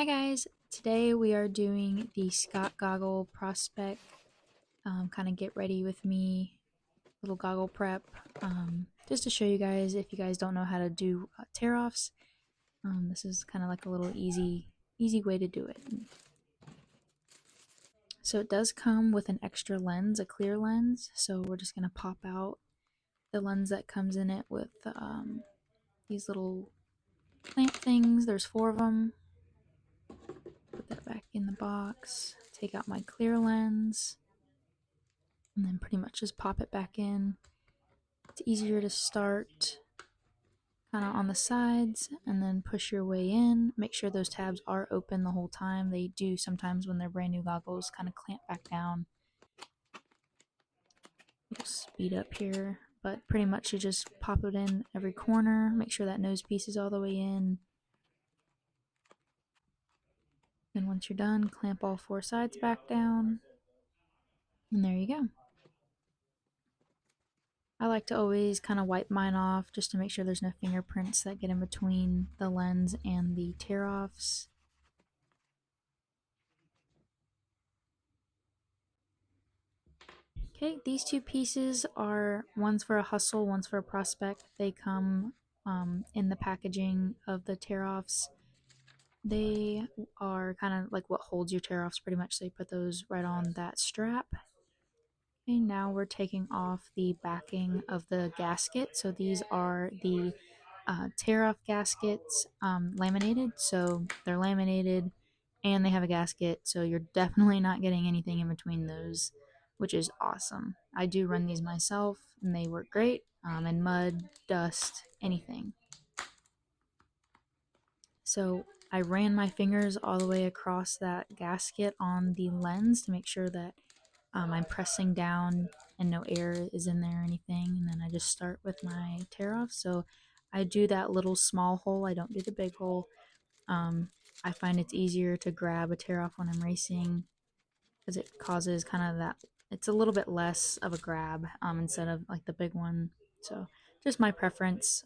Hi guys, today we are doing the Scott Goggle Prospect kind of get ready with me little goggle prep just to show you guys if you guys don't know how to do tear offs. This is kind of like a little easy way to do it. So it does come with an extra lens, a clear lens, so we're just going to pop out the lens that comes in it with these little clamp things. There's 4 of them. Put that back in the box, take out my clear lens, and then pretty much just pop it back in. It's easier to start kind of on the sides and then push your way in. Make sure those tabs are open the whole time. They do sometimes when they're brand new goggles kind of clamp back down. We'll speed up here, but pretty much you just pop it in every corner. Make sure that nose piece is all the way in. Then once you're done, clamp all 4 sides back down. And there you go. I like to always kind of wipe mine off just to make sure there's no fingerprints that get in between the lens and the tear-offs. Okay, these 2 pieces are one's for a hustle, one's for a prospect. They come in the packaging of the tear-offs. They are kind of like what holds your tear-offs pretty much. So you put those right on that strap. Okay, now we're taking off the backing of the gasket. So these are the tear-off gaskets, laminated. So they're laminated and they have a gasket. So you're definitely not getting anything in between those, which is awesome. I do run these myself and they work great in mud, dust, anything. So I ran my fingers all the way across that gasket on the lens to make sure that I'm pressing down and no air is in there or anything. And then I just start with my tear off. So I do that little small hole. I don't do the big hole. I find it's easier to grab a tear off when I'm racing because it causes kind of that, it's a little bit less of a grab instead of like the big one. So just my preference.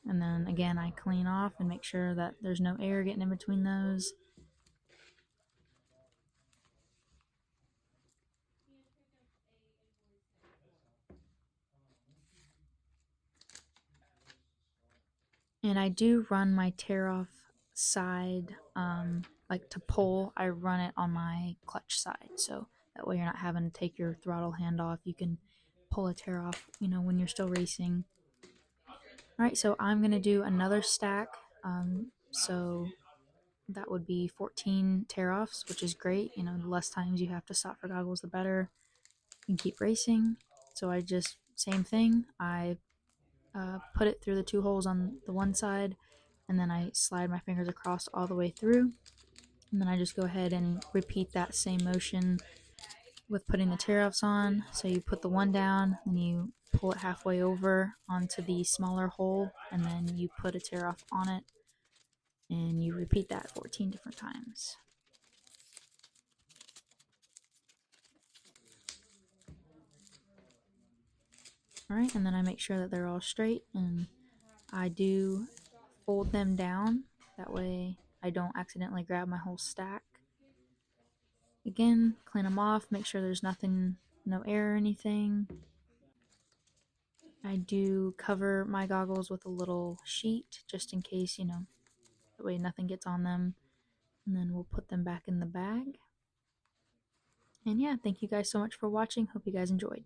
And then again, I clean off and make sure that there's no air getting in between those. And I do run my tear off side, like to pull, I run it on my clutch side. So that way you're not having to take your throttle hand off. You can pull a tear off, when you're still racing. Alright, so I'm going to do another stack. So that would be 14 tear offs, which is great. The less times you have to stop for goggles, the better. You can keep racing. So I just, same thing. I put it through the 2 holes on the one side, and then I slide my fingers across all the way through, and then I just go ahead and repeat that same motion with putting the tear offs on. So you put the one down, and you pull it halfway over onto the smaller hole, and then you put a tear off on it, and you repeat that 14 different times. Alright, and then I make sure that they're all straight, and I do fold them down. That way I don't accidentally grab my whole stack. Again, clean them off, make sure there's nothing, no air or anything. I do cover my goggles with a little sheet just in case, that way nothing gets on them. And then we'll put them back in the bag. And yeah, thank you guys so much for watching. Hope you guys enjoyed.